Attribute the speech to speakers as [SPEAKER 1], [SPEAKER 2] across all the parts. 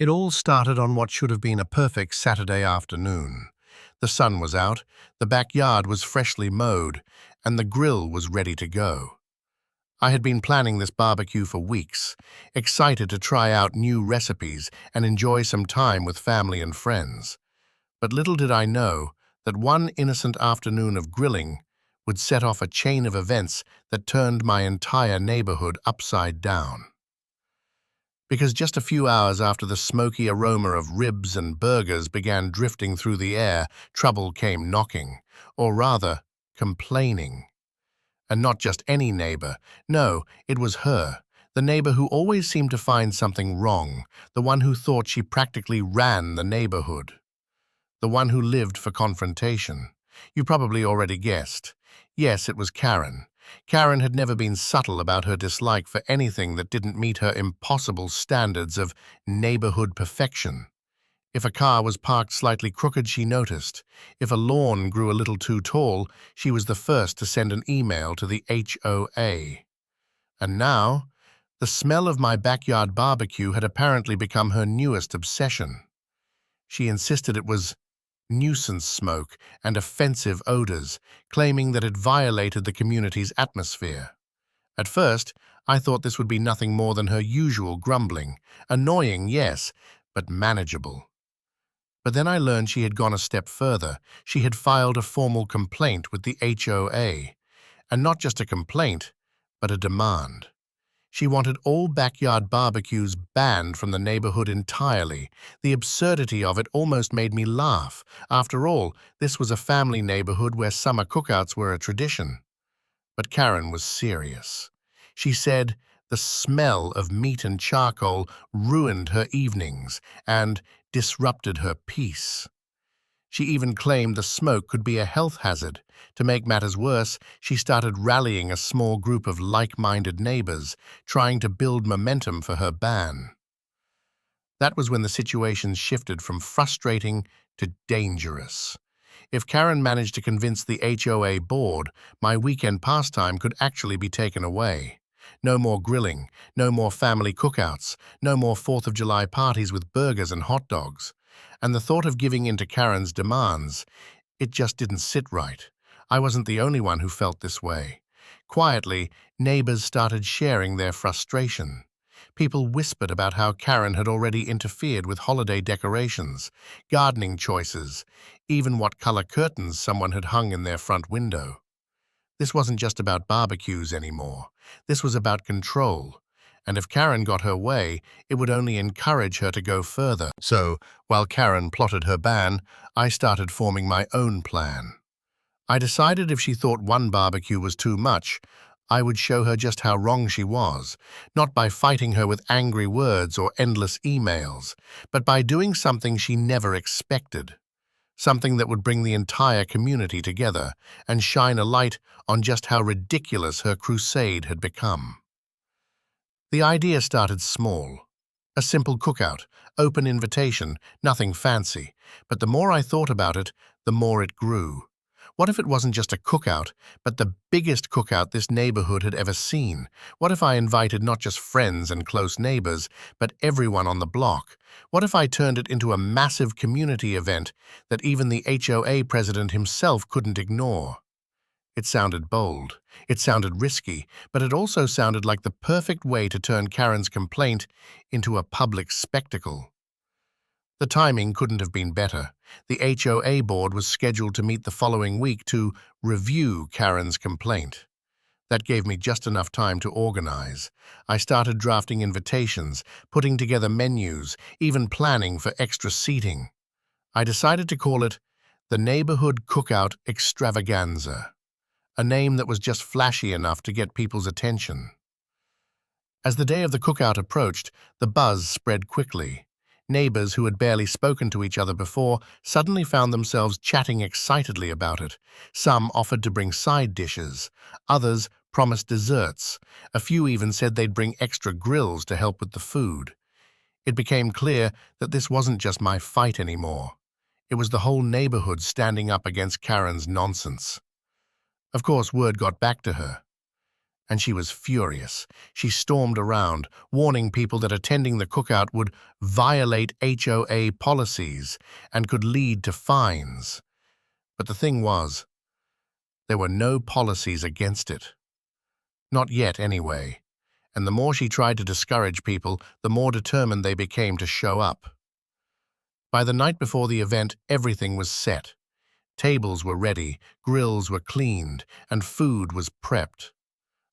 [SPEAKER 1] It all started on what should have been a perfect Saturday afternoon. The sun was out, the backyard was freshly mowed, and the grill was ready to go. I had been planning this barbecue for weeks, excited to try out new recipes and enjoy some time with family and friends. But little did I know that one innocent afternoon of grilling would set off a chain of events that turned my entire neighborhood upside down. Because just a few hours after the smoky aroma of ribs and burgers began drifting through the air, trouble came knocking, or rather, complaining. And not just any neighbor. No, it was her, the neighbor who always seemed to find something wrong, the one who thought she practically ran the neighborhood, the one who lived for confrontation. You probably already guessed. Yes, it was Karen. Karen had never been subtle about her dislike for anything that didn't meet her impossible standards of neighborhood perfection. If a car was parked slightly crooked, she noticed. If a lawn grew a little too tall, she was the first to send an email to the HOA. And now, the smell of my backyard barbecue had apparently become her newest obsession. She insisted it was nuisance smoke and offensive odors, claiming that it violated the community's atmosphere. At first, I thought this would be nothing more than her usual grumbling. Annoying, yes, but manageable. But then I learned she had gone a step further. She had filed a formal complaint with the HOA. And not just a complaint, but a demand. She wanted all backyard barbecues banned from the neighborhood entirely. The absurdity of it almost made me laugh. After all, this was a family neighborhood where summer cookouts were a tradition. But Karen was serious. She said the smell of meat and charcoal ruined her evenings and disrupted her peace. She even claimed the smoke could be a health hazard. To make matters worse, she started rallying a small group of like-minded neighbors, trying to build momentum for her ban. That was when the situation shifted from frustrating to dangerous. If Karen managed to convince the HOA board, my weekend pastime could actually be taken away. No more grilling, no more family cookouts, no more 4th of July parties with burgers and hot dogs. And the thought of giving in to Karen's demands, it just didn't sit right. I wasn't the only one who felt this way. Quietly, neighbors started sharing their frustration. People whispered about how Karen had already interfered with holiday decorations, gardening choices, even what color curtains someone had hung in their front window. This wasn't just about barbecues anymore. This was about control. And if Karen got her way, it would only encourage her to go further. So, while Karen plotted her ban, I started forming my own plan. I decided if she thought one barbecue was too much, I would show her just how wrong she was, not by fighting her with angry words or endless emails, but by doing something she never expected. Something that would bring the entire community together and shine a light on just how ridiculous her crusade had become. The idea started small. A simple cookout, open invitation, nothing fancy. But the more I thought about it, the more it grew. What if it wasn't just a cookout, but the biggest cookout this neighborhood had ever seen? What if I invited not just friends and close neighbors, but everyone on the block? What if I turned it into a massive community event that even the HOA president himself couldn't ignore? It sounded bold, it sounded risky, but it also sounded like the perfect way to turn Karen's complaint into a public spectacle. The timing couldn't have been better. The HOA board was scheduled to meet the following week to review Karen's complaint. That gave me just enough time to organize. I started drafting invitations, putting together menus, even planning for extra seating. I decided to call it the Neighborhood Cookout Extravaganza, a name that was just flashy enough to get people's attention. As the day of the cookout approached, the buzz spread quickly. Neighbors who had barely spoken to each other before suddenly found themselves chatting excitedly about it. Some offered to bring side dishes. Others promised desserts. A few even said they'd bring extra grills to help with the food. It became clear that this wasn't just my fight anymore. It was the whole neighborhood standing up against Karen's nonsense. Of course, word got back to her. and she was furious. She stormed around, warning people that attending the cookout would violate HOA policies and could lead to fines. But the thing was, there were no policies against it. Not yet, anyway. And the more she tried to discourage people, the more determined they became to show up. By the night before the event, everything was set. Tables were ready, grills were cleaned, and food was prepped.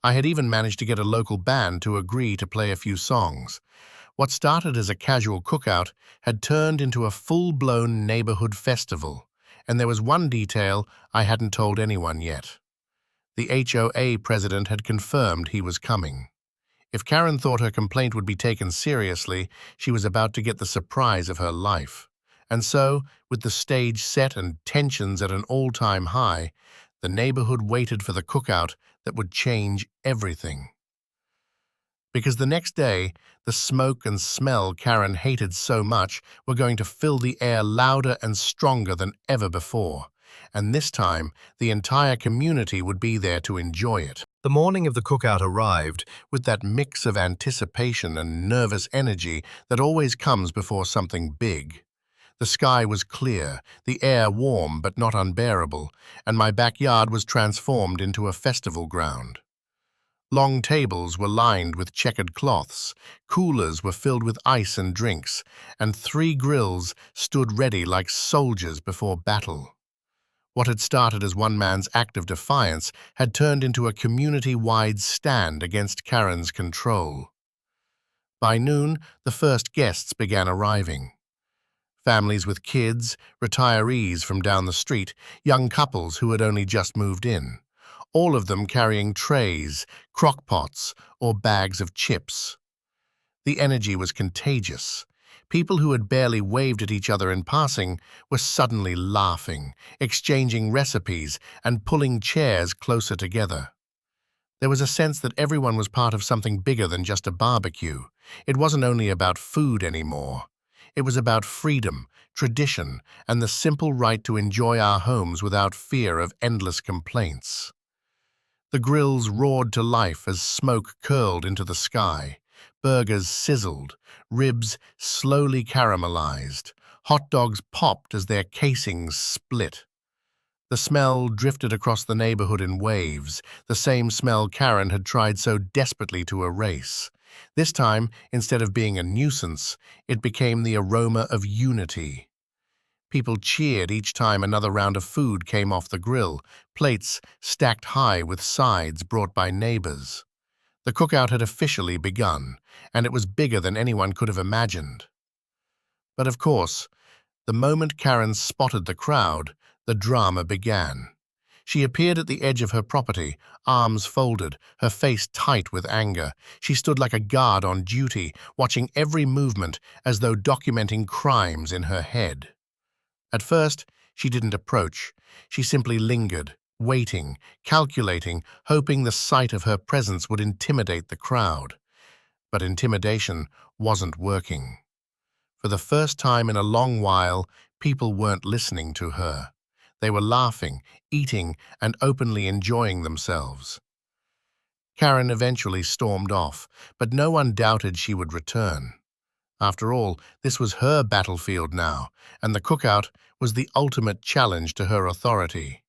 [SPEAKER 1] I had even managed to get a local band to agree to play a few songs. What started as a casual cookout had turned into a full-blown neighborhood festival, and there was one detail I hadn't told anyone yet. The HOA president had confirmed he was coming. If Karen thought her complaint would be taken seriously, she was about to get the surprise of her life. And so, with the stage set and tensions at an all-time high, the neighborhood waited for the cookout that would change everything. Because the next day, the smoke and smell Karen hated so much were going to fill the air louder and stronger than ever before. And this time, the entire community would be there to enjoy it. The morning of the cookout arrived with that mix of anticipation and nervous energy that always comes before something big. The sky was clear, the air warm but not unbearable, and my backyard was transformed into a festival ground. Long tables were lined with checkered cloths, coolers were filled with ice and drinks, and 3 grills stood ready like soldiers before battle. What had started as one man's act of defiance had turned into a community-wide stand against Karen's control. By noon, the first guests began arriving. Families with kids, retirees from down the street, young couples who had only just moved in, all of them carrying trays, crock-pots, or bags of chips. The energy was contagious. People who had barely waved at each other in passing were suddenly laughing, exchanging recipes, and pulling chairs closer together. There was a sense that everyone was part of something bigger than just a barbecue. It wasn't only about food anymore. It was about freedom, tradition, and the simple right to enjoy our homes without fear of endless complaints. The grills roared to life as smoke curled into the sky. Burgers sizzled, ribs slowly caramelized, hot dogs popped as their casings split. The smell drifted across the neighborhood in waves, the same smell Karen had tried so desperately to erase. This time, instead of being a nuisance, it became the aroma of unity. People cheered each time another round of food came off the grill, plates stacked high with sides brought by neighbors. The cookout had officially begun, and it was bigger than anyone could have imagined. But of course, the moment Karen spotted the crowd, the drama began. She appeared at the edge of her property, arms folded, her face tight with anger. She stood like a guard on duty, watching every movement as though documenting crimes in her head. At first, she didn't approach. She simply lingered, waiting, calculating, hoping the sight of her presence would intimidate the crowd. But intimidation wasn't working. For the first time in a long while, people weren't listening to her. They were laughing, eating, and openly enjoying themselves. Karen eventually stormed off, but no one doubted she would return. After all, this was her battlefield now, and the cookout was the ultimate challenge to her authority.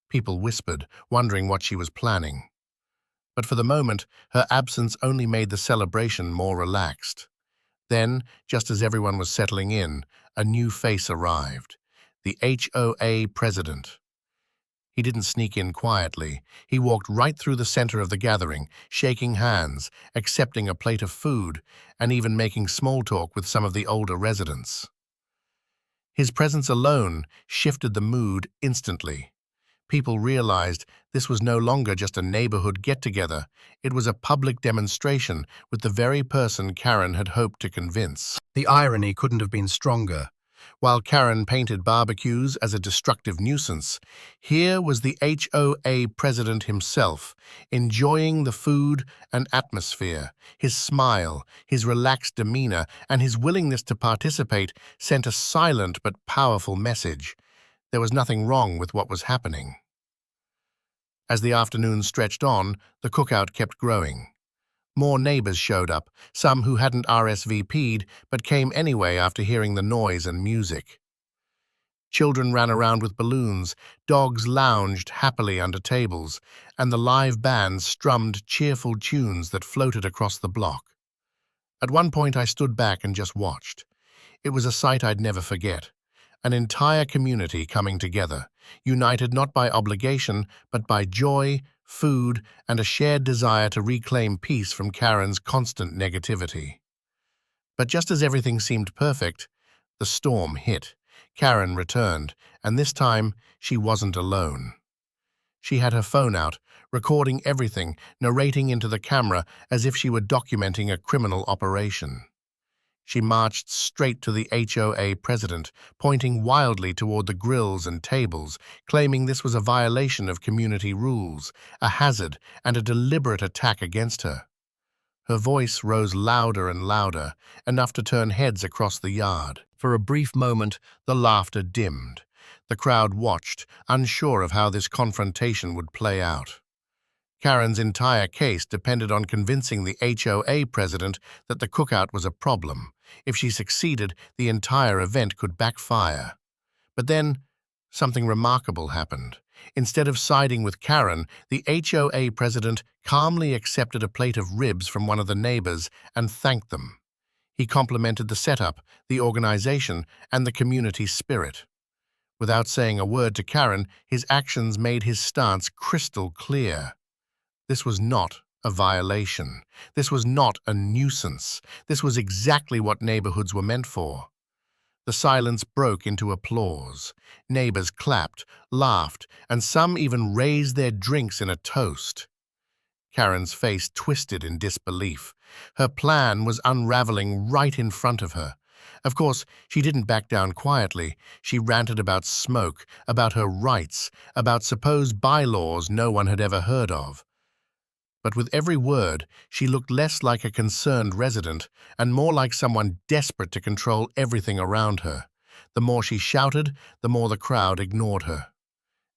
[SPEAKER 1] People whispered, wondering what she was planning. But for the moment, her absence only made the celebration more relaxed. Then, just as everyone was settling in, a new face arrived. The HOA president. He didn't sneak in quietly. He walked right through the center of the gathering, shaking hands, accepting a plate of food, and even making small talk with some of the older residents. His presence alone shifted the mood instantly. People realized this was no longer just a neighborhood get-together. It was a public demonstration with the very person Karen had hoped to convince. The irony couldn't have been stronger. While Karen painted barbecues as a destructive nuisance, here was the HOA president himself, enjoying the food and atmosphere. His smile, his relaxed demeanor, and his willingness to participate sent a silent but powerful message. There was nothing wrong with what was happening. As the afternoon stretched on, the cookout kept growing. More neighbors showed up, some who hadn't RSVP'd but came anyway after hearing the noise and music. Children ran around with balloons, dogs lounged happily under tables, and the live band strummed cheerful tunes that floated across the block. At one point I stood back and just watched. It was a sight I'd never forget. An entire community coming together, united not by obligation, but by joy, food, and a shared desire to reclaim peace from Karen's constant negativity. But just as everything seemed perfect, the storm hit. Karen returned, and this time she wasn't alone. She had her phone out, recording everything, narrating into the camera as if she were documenting a criminal operation. She marched straight to the HOA president, pointing wildly toward the grills and tables, claiming this was a violation of community rules, a hazard, and a deliberate attack against her. Her voice rose louder and louder, enough to turn heads across the yard. For a brief moment, the laughter dimmed. The crowd watched, unsure of how this confrontation would play out. Karen's entire case depended on convincing the HOA president that the cookout was a problem. If she succeeded, the entire event could backfire. But then, something remarkable happened. Instead of siding with Karen, the HOA president calmly accepted a plate of ribs from one of the neighbors and thanked them. He complimented the setup, the organization, and the community spirit. Without saying a word to Karen, his actions made his stance crystal clear. This was not a violation. This was not a nuisance. This was exactly what neighborhoods were meant for. The silence broke into applause. Neighbors clapped, laughed, and some even raised their drinks in a toast. Karen's face twisted in disbelief. Her plan was unraveling right in front of her. Of course, she didn't back down quietly. She ranted about smoke, about her rights, about supposed bylaws no one had ever heard of. But with every word, she looked less like a concerned resident and more like someone desperate to control everything around her. The more she shouted, the more the crowd ignored her.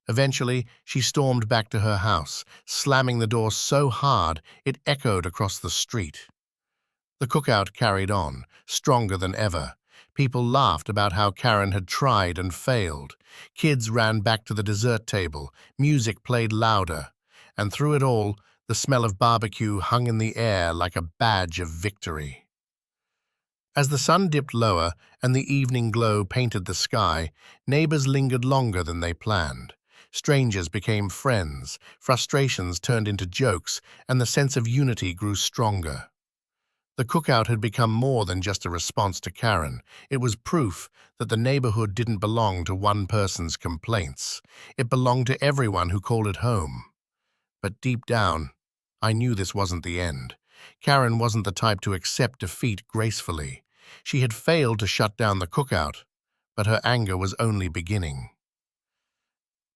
[SPEAKER 1] Eventually, she stormed back to her house, slamming the door so hard it echoed across the street. The cookout carried on, stronger than ever. People laughed about how Karen had tried and failed. Kids ran back to the dessert table, music played louder, and through it all, the smell of barbecue hung in the air like a badge of victory. As the sun dipped lower and the evening glow painted the sky, neighbors lingered longer than they planned. Strangers became friends, frustrations turned into jokes, and the sense of unity grew stronger. The cookout had become more than just a response to Karen. It was proof that the neighborhood didn't belong to one person's complaints. It belonged to everyone who called it home. But deep down, I knew this wasn't the end. Karen wasn't the type to accept defeat gracefully. She had failed to shut down the cookout, but her anger was only beginning.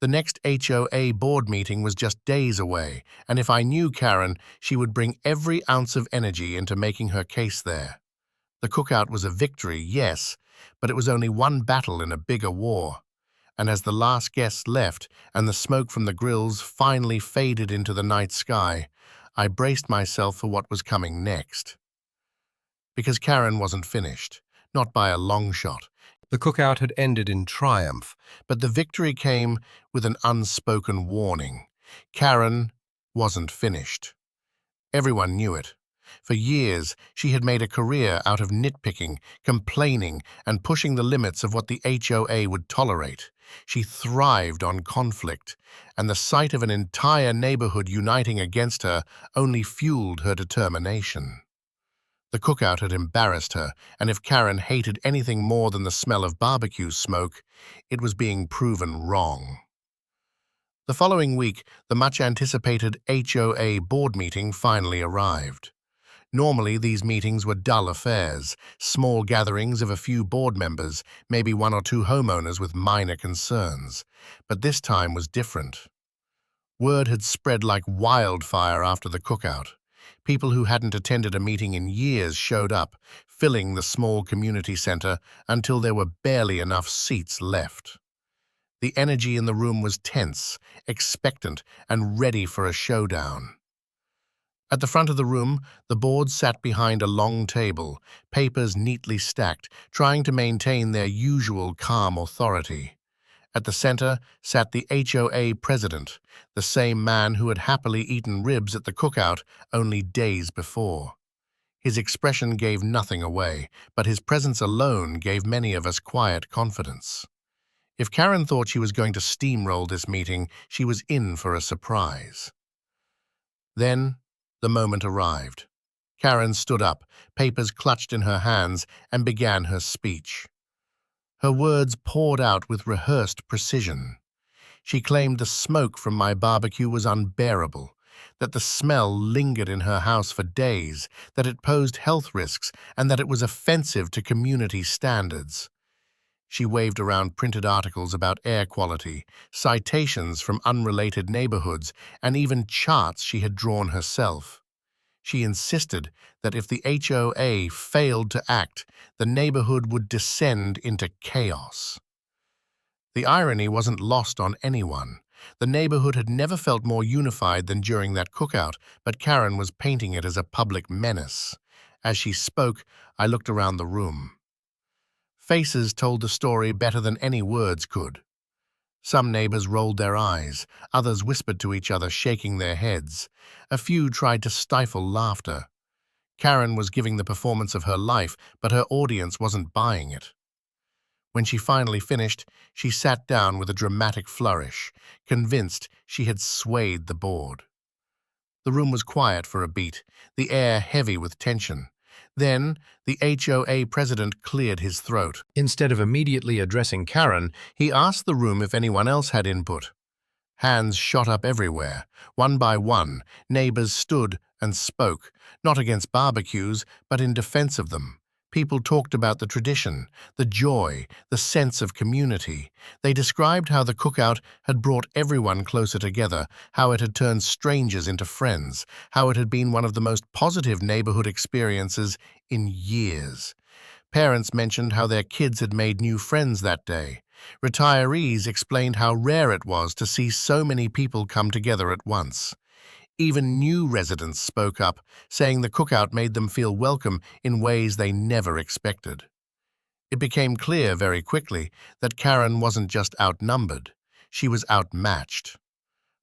[SPEAKER 1] The next HOA board meeting was just days away, and if I knew Karen, she would bring every ounce of energy into making her case there. The cookout was a victory, yes, but it was only one battle in a bigger war. And as the last guests left and the smoke from the grills finally faded into the night sky, I braced myself for what was coming next. Because Karen wasn't finished, not by a long shot. The cookout had ended in triumph, but the victory came with an unspoken warning. Karen wasn't finished. Everyone knew it. For years, she had made a career out of nitpicking, complaining, and pushing the limits of what the HOA would tolerate. She thrived on conflict, and the sight of an entire neighborhood uniting against her only fueled her determination. The cookout had embarrassed her, and if Karen hated anything more than the smell of barbecue smoke, it was being proven wrong. The following week, the much-anticipated HOA board meeting finally arrived. Normally, these meetings were dull affairs, small gatherings of a few board members, maybe one or two homeowners with minor concerns. But this time was different. Word had spread like wildfire after the cookout. People who hadn't attended a meeting in years showed up, filling the small community center until there were barely enough seats left. The energy in the room was tense, expectant, and ready for a showdown. At the front of the room, the board sat behind a long table, papers neatly stacked, trying to maintain their usual calm authority. At the center sat the HOA president, the same man who had happily eaten ribs at the cookout only days before. His expression gave nothing away, but his presence alone gave many of us quiet confidence. If Karen thought she was going to steamroll this meeting, she was in for a surprise. Then, the moment arrived. Karen stood up, papers clutched in her hands, and began her speech. Her words poured out with rehearsed precision. She claimed the smoke from my barbecue was unbearable, that the smell lingered in her house for days, that it posed health risks, and that it was offensive to community standards. She waved around printed articles about air quality, citations from unrelated neighborhoods, and even charts she had drawn herself. She insisted that if the HOA failed to act, the neighborhood would descend into chaos. The irony wasn't lost on anyone. The neighborhood had never felt more unified than during that cookout, but Karen was painting it as a public menace. As she spoke, I looked around the room. Faces told the story better than any words could. Some neighbors rolled their eyes, others whispered to each other, shaking their heads. A few tried to stifle laughter. Karen was giving the performance of her life, but her audience wasn't buying it. When she finally finished, she sat down with a dramatic flourish, convinced she had swayed the board. The room was quiet for a beat, the air heavy with tension. Then, the HOA president cleared his throat. Instead of immediately addressing Karen, he asked the room if anyone else had input. Hands shot up everywhere. One by one, neighbors stood and spoke, not against barbecues, but in defense of them. People talked about the tradition, the joy, the sense of community. They described how the cookout had brought everyone closer together, how it had turned strangers into friends, how it had been one of the most positive neighborhood experiences in years. Parents mentioned how their kids had made new friends that day. Retirees explained how rare it was to see so many people come together at once. Even new residents spoke up, saying the cookout made them feel welcome in ways they never expected. It became clear very quickly that Karen wasn't just outnumbered, she was outmatched.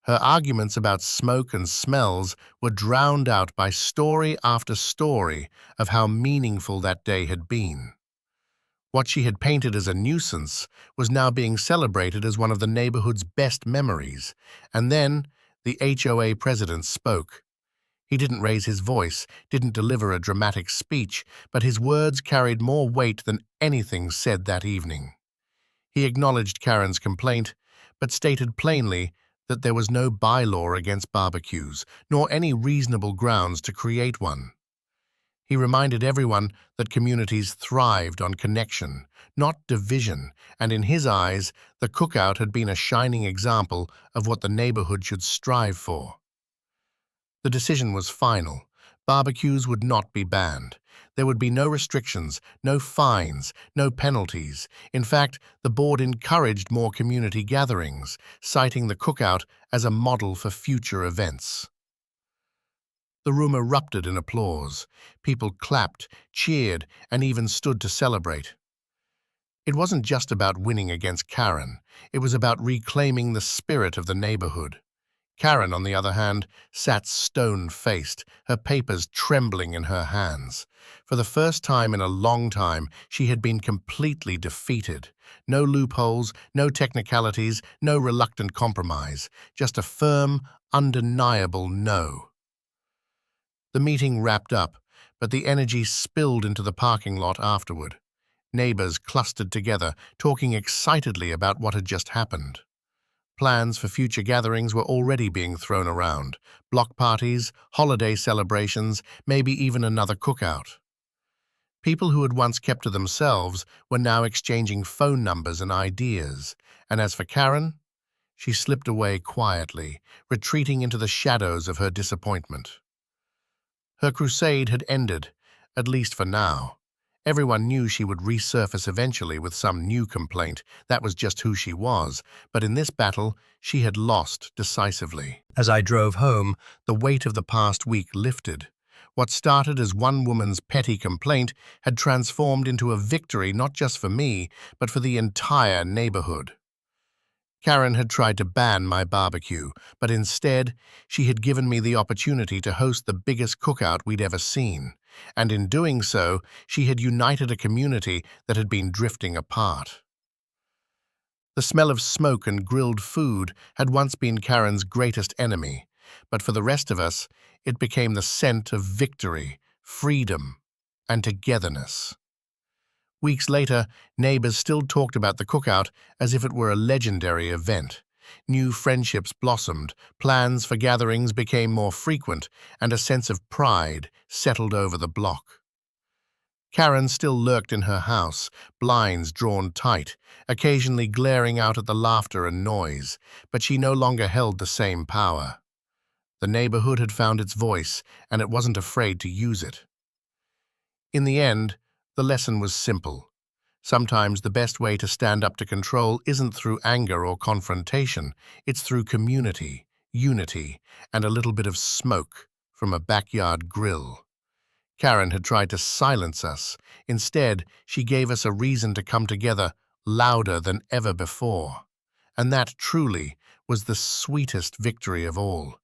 [SPEAKER 1] Her arguments about smoke and smells were drowned out by story after story of how meaningful that day had been. What she had painted as a nuisance was now being celebrated as one of the neighborhood's best memories. And then the HOA president spoke. He didn't raise his voice, didn't deliver a dramatic speech, but his words carried more weight than anything said that evening. He acknowledged Karen's complaint, but stated plainly that there was no bylaw against barbecues, nor any reasonable grounds to create one. He reminded everyone that communities thrived on connection, not division, and in his eyes, the cookout had been a shining example of what the neighborhood should strive for. The decision was final. Barbecues would not be banned. There would be no restrictions, no fines, no penalties. In fact, the board encouraged more community gatherings, citing the cookout as a model for future events. The room erupted in applause. People clapped, cheered, and even stood to celebrate. It wasn't just about winning against Karen. It was about reclaiming the spirit of the neighborhood. Karen, on the other hand, sat stone-faced, her papers trembling in her hands. For the first time in a long time, she had been completely defeated. No loopholes, no technicalities, no reluctant compromise. Just a firm, undeniable no. The meeting wrapped up, but the energy spilled into the parking lot afterward. Neighbors clustered together, talking excitedly about what had just happened. Plans for future gatherings were already being thrown around. Block parties, holiday celebrations, maybe even another cookout. People who had once kept to themselves were now exchanging phone numbers and ideas. And as for Karen, she slipped away quietly, retreating into the shadows of her disappointment. Her crusade had ended, at least for now, Everyone knew she would resurface eventually with some new complaint. That was just who she was. But in this battle, she had lost decisively. As I drove home, the weight of the past week lifted. What started as one woman's petty complaint had transformed into a victory not just for me, but for the entire neighborhood. Karen had tried to ban my barbecue, but instead, she had given me the opportunity to host the biggest cookout we'd ever seen. And in doing so, she had united a community that had been drifting apart. The smell of smoke and grilled food had once been Karen's greatest enemy, but for the rest of us, it became the scent of victory, freedom, and togetherness. Weeks later, neighbors still talked about the cookout as if it were a legendary event. New friendships blossomed, plans for gatherings became more frequent, and a sense of pride settled over the block. Karen still lurked in her house, blinds drawn tight, occasionally glaring out at the laughter and noise, but she no longer held the same power. The neighborhood had found its voice, and it wasn't afraid to use it. In the end, the lesson was simple. Sometimes the best way to stand up to control isn't through anger or confrontation, it's through community, unity, and a little bit of smoke from a backyard grill. Karen had tried to silence us. Instead, she gave us a reason to come together louder than ever before. And that truly was the sweetest victory of all.